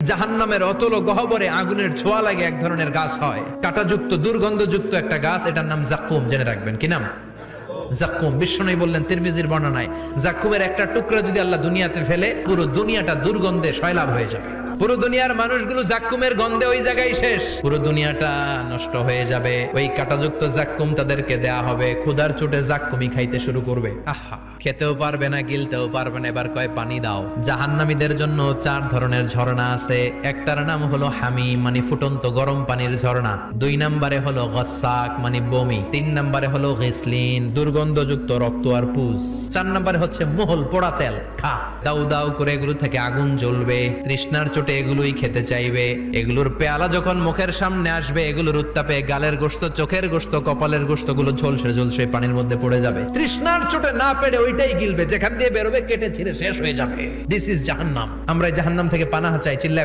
জাহান্নামের অতল গহ্বরে আগুনের ছোঁয়া লাগে এক ধরনের গাছ হয়, কাঁটাযুক্ত দুর্গন্ধযুক্ত একটা গাছ, এটার নাম জাক্কুম। জেনে রাখবেন। কি নাম? জাক্কুম। বিশ্বনবী বললেন তিরমিজির বর্ণনায়, জাক্কুমের একটা টুকরা যদি আল্লাহ দুনিয়াতে ফেলে, পুরো দুনিয়াটা দুর্গন্ধে সয়লাব হয়ে যাবে। পুরো দুনিয়ার মানুষগুলো জাক্কুমের গন্ধে ওই জায়গায় শেষ, পুরো দুনিয়াটা নষ্ট হয়ে যাবে। ওই কাঁটাযুক্ত জাক্কুম তাদেরকে দেয়া হবে, ক্ষুধার চোটে জাক্কুমই খাইতে শুরু করবে। আহা, খেতেও পারবে না, গিলতেও পারবে না, এবার কয় পানি দাও। জাহান্নামীদের জন্য 4 ধরনের ঝর্ণা আছে। একটার নাম হলো হামিম, মানে ফুটন্ত গরম পানির ঝর্ণা। 2 নম্বরে হলো গসাক, মানে বমি। 3 নম্বরে হলো গিসলিন, দুর্গন্ধযুক্ত রক্ত আর পুজ। 4 নম্বরে হচ্ছে মোহল, পোড়া তেল। খা, দাউ দাউ করে এগুলো থেকে আগুন জ্বলবে, তৃষ্ণার চোটে এগুলোই খেতে চাইবে। এগুলোর পেয়ালা যখন মুখের সামনে আসবে, এগুলোর উত্তাপে গালের গোশত, চোখের গোশত, কপালের গোশত গুলো ঝলসে ঝলসে পানির মধ্যে পড়ে যাবে। তৃষ্ণার চোটে না পেরে ওইটাই গিলবে, যেখান দিয়ে বেরোবে কেটে ছিঁড়ে শেষ হয়ে যাবে। দিস ইজ জাহান্নাম। আমরা জাহান্নাম থেকে পানাহা চাই। চিল্লায়